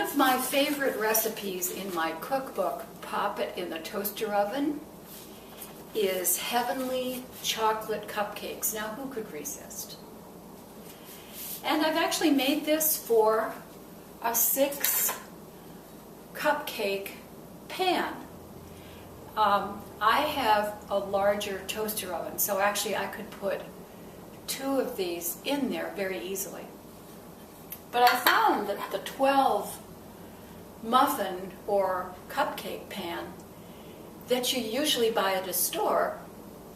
of my favorite recipes in my cookbook, Pop It in the Toaster Oven, is Heavenly Chocolate Cupcakes. Now, who could resist? And I've actually made this for a 6 cupcake pan. I have a larger toaster oven, so actually I could put 2 of these in there very easily. But I found that the 12 muffin or cupcake pan that you usually buy at a store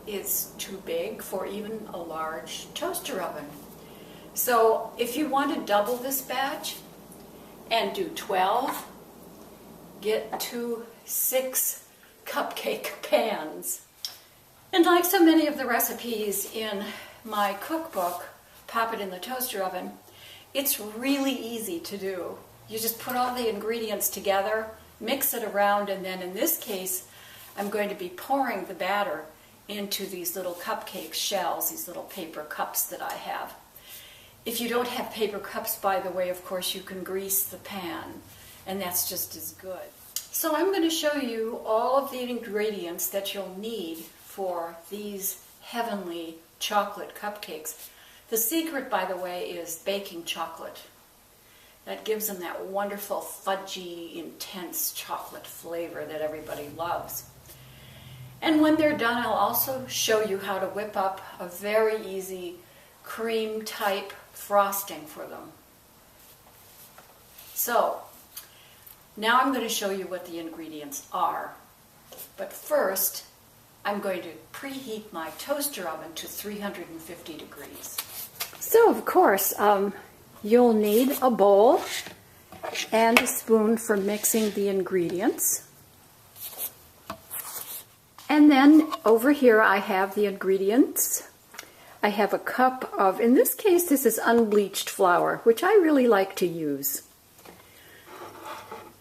is too big for even a large toaster oven. So if you want to double this batch and do 12, get 2 6 cupcake pans. And like so many of the recipes in my cookbook, Pop It in the Toaster Oven, it's really easy to do. You just put all the ingredients together, mix it around, and then in this case, I'm going to be pouring the batter into these little cupcake shells, these little paper cups that I have. If you don't have paper cups, by the way, of course, you can grease the pan, and that's just as good. So I'm going to show you all of the ingredients that you'll need for these Heavenly Chocolate Cupcakes. The secret, by the way, is baking chocolate. That gives them that wonderful, fudgy, intense chocolate flavor that everybody loves. And when they're done, I'll also show you how to whip up a very easy cream-type frosting for them. So, now I'm going to show you what the ingredients are. But first, I'm going to preheat my toaster oven to 350 degrees. So, of course, you'll need a bowl and a spoon for mixing the ingredients. And then over here I have the ingredients. I have a cup of, in this case, this is unbleached flour, which I really like to use.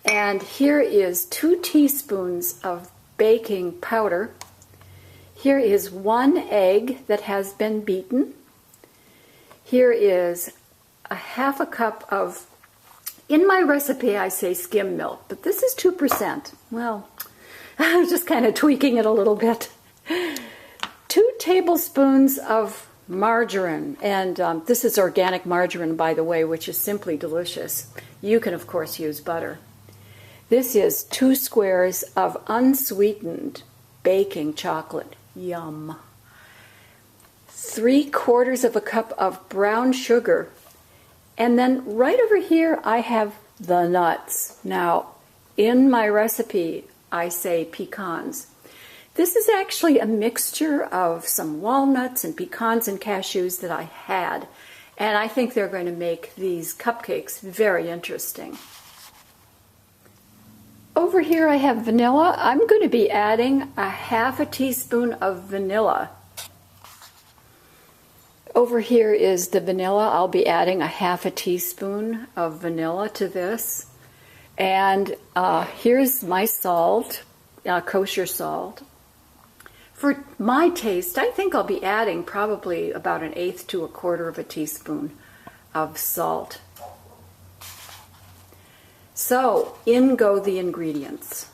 And here is 2 teaspoons of baking powder. Here is 1 egg that has been beaten. Here is a half a cup of, in my recipe I say skim milk, but this is 2%. Well, I'm just kind of tweaking it a little bit. 2 tablespoons of margarine, and this is organic margarine, by the way, which is simply delicious. You can, of course, use butter. This is 2 squares of unsweetened baking chocolate. Yum. 3/4 of a cup of brown sugar. And then right over here I have the nuts. Now, in my recipe I say pecans. This is actually a mixture of some walnuts and pecans and cashews that I had. And I think they're going to make these cupcakes very interesting. Over here I have vanilla. I'm going to be adding a half a teaspoon of vanilla. Over here is the vanilla. I'll be adding a half a teaspoon of vanilla to this. And here's my salt, kosher salt. For my taste, I think I'll be adding probably about 1/8 to 1/4 of a teaspoon of salt. So, in go the ingredients.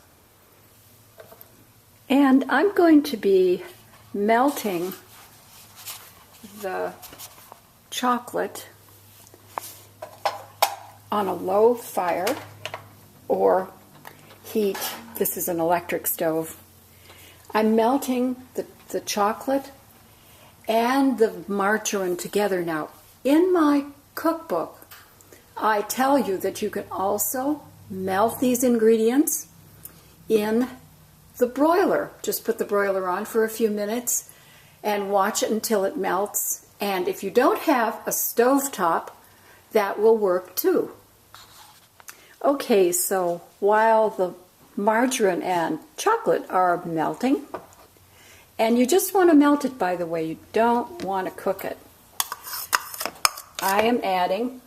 And I'm going to be melting the chocolate on a low fire or heat. This is an electric stove. I'm melting the chocolate and the margarine together now. In my cookbook, I tell you that you can also melt these ingredients in the broiler. Just put the broiler on for a few minutes and watch it until it melts. And if you don't have a stovetop, that will work too. Okay, so while the margarine and chocolate are melting, and you just want to melt it, by the way, you don't want to cook it, I am adding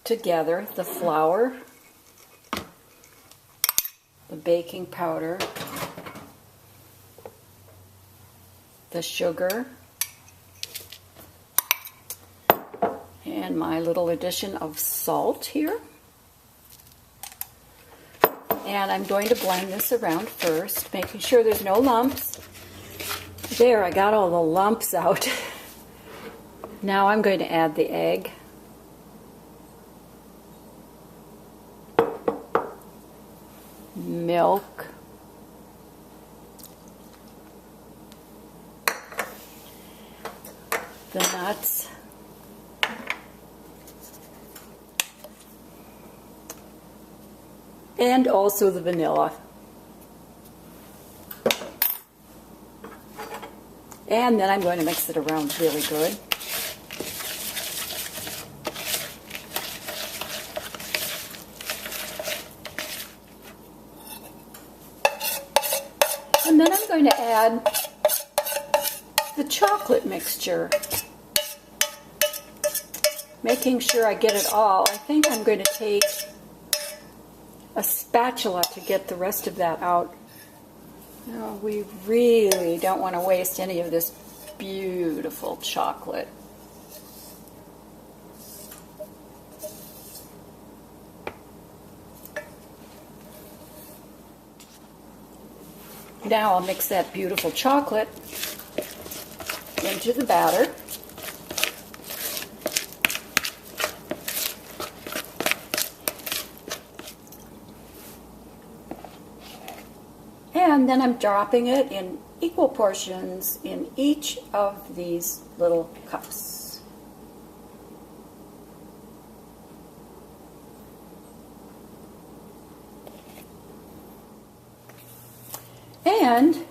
together the flour, the baking powder, the sugar, and my little addition of salt here. And I'm going to blend this around first, making sure there's no lumps. There, I got all the lumps out. Now I'm going to add the egg. Milk. The nuts. And also the vanilla. And then I'm going to mix it around really good. And then I'm going to add the chocolate mixture, making sure I get it all. I think I'm going to take a spatula to get the rest of that out. No, we really don't want to waste any of this beautiful chocolate. Now I'll mix that beautiful chocolate into the batter. And then I'm dropping it in equal portions in each of these little cups. And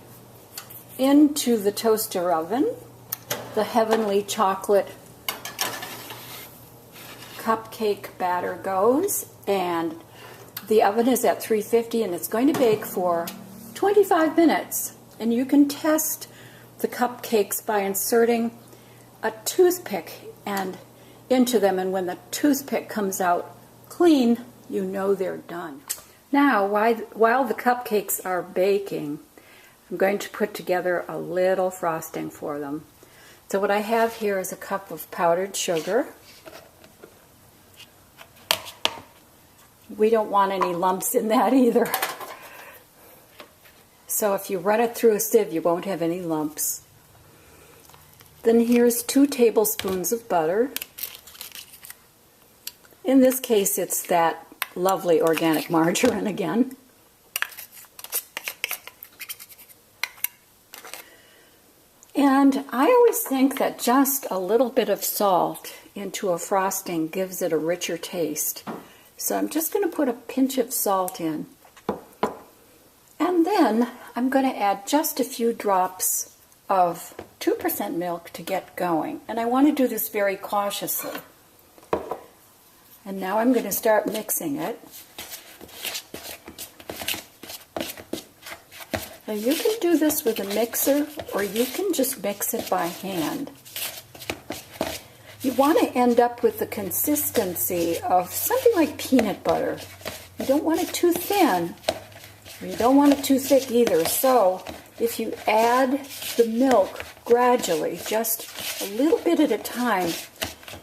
into the toaster oven, the Heavenly Chocolate Cupcake batter goes, and the oven is at 350 and it's going to bake for 25 minutes. And you can test the cupcakes by inserting a toothpick into them, and when the toothpick comes out clean, you know they're done. Now, while the cupcakes are baking, I'm going to put together a little frosting for them. So what I have here is a cup of powdered sugar. We don't want any lumps in that either. So if you run it through a sieve, you won't have any lumps. Then here's 2 tablespoons of butter. In this case, it's that lovely organic margarine again. And I always think that just a little bit of salt into a frosting gives it a richer taste. So I'm just going to put a pinch of salt in. And then I'm going to add just a few drops of 2% milk to get going. And I want to do this very cautiously. And now I'm going to start mixing it. Now you can do this with a mixer, or you can just mix it by hand. You want to end up with the consistency of something like peanut butter. You don't want it too thin, or you don't want it too thick either. So if you add the milk gradually, just a little bit at a time,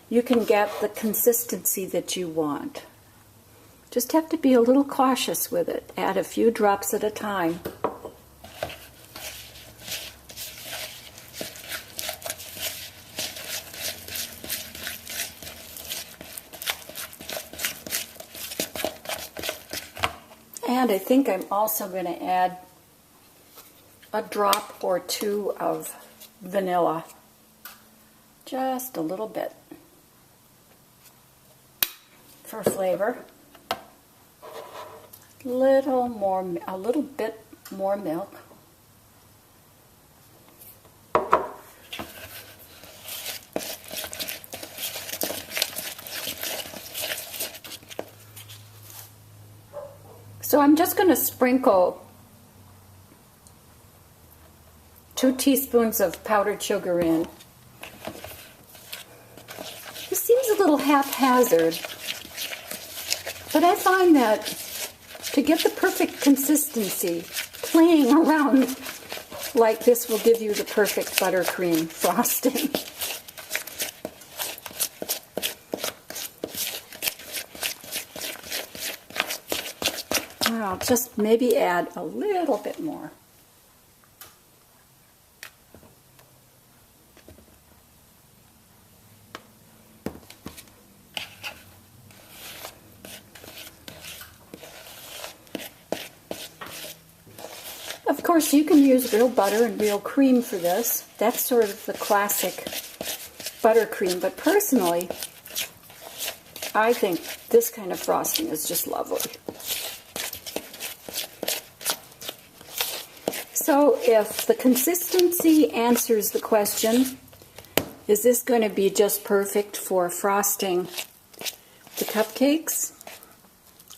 you can get the consistency that you want. Just have to be a little cautious with it. Add a few drops at a time. And I think I'm also going to add a drop or 2 of vanilla. Just a little bit for flavor. A little bit more milk. So I'm just going to sprinkle 2 teaspoons of powdered sugar in. This seems a little haphazard, but I find that to get the perfect consistency, playing around like this will give you the perfect buttercream frosting. I'll just maybe add a little bit more. Of course, you can use real butter and real cream for this. That's sort of the classic buttercream, but personally, I think this kind of frosting is just lovely. So if the consistency answers the question, is this going to be just perfect for frosting the cupcakes?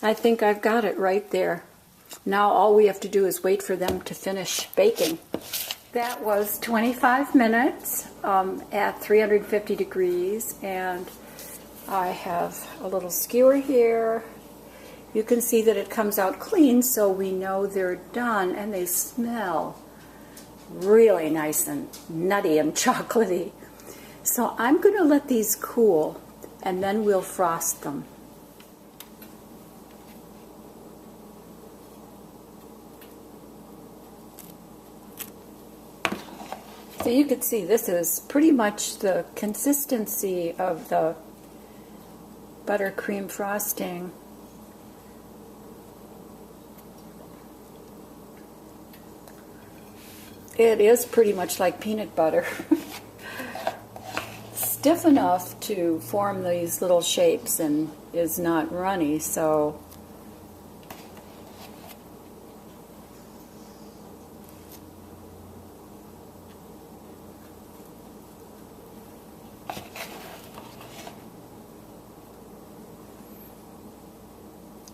I think I've got it right there. Now all we have to do is wait for them to finish baking. That was 25 minutes at 350 degrees, and I have a little skewer here. You can see that it comes out clean, so we know they're done, and they smell really nice and nutty and chocolatey. So I'm going to let these cool, and then we'll frost them. So you can see this is pretty much the consistency of the buttercream frosting. It is pretty much like peanut butter. Stiff enough to form these little shapes and is not runny, so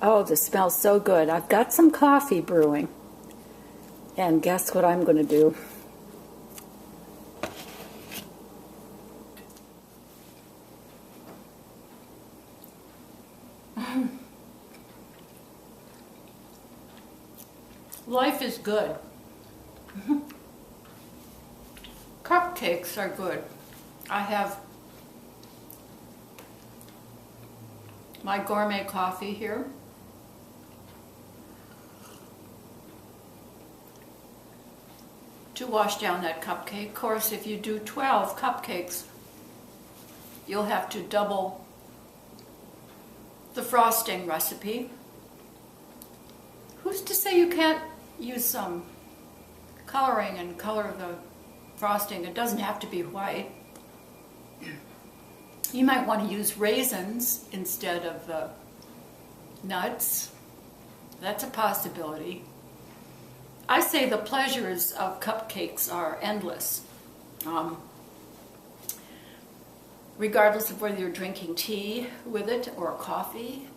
oh, this smells so good. I've got some coffee brewing. And guess what I'm going to do? Life is good. Cupcakes are good. I have my gourmet coffee here. To wash down that cupcake. Of course, if you do 12 cupcakes, you'll have to double the frosting recipe. Who's to say you can't use some coloring and color the frosting? It doesn't have to be white. You might want to use raisins instead of the nuts. That's a possibility. I say the pleasures of cupcakes are endless. Regardless of whether you're drinking tea with it or coffee.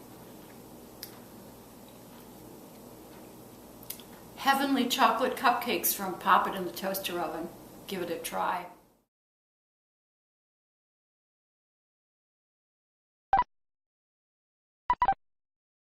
Heavenly Chocolate Cupcakes from Pop It in the Toaster Oven. Give it a try.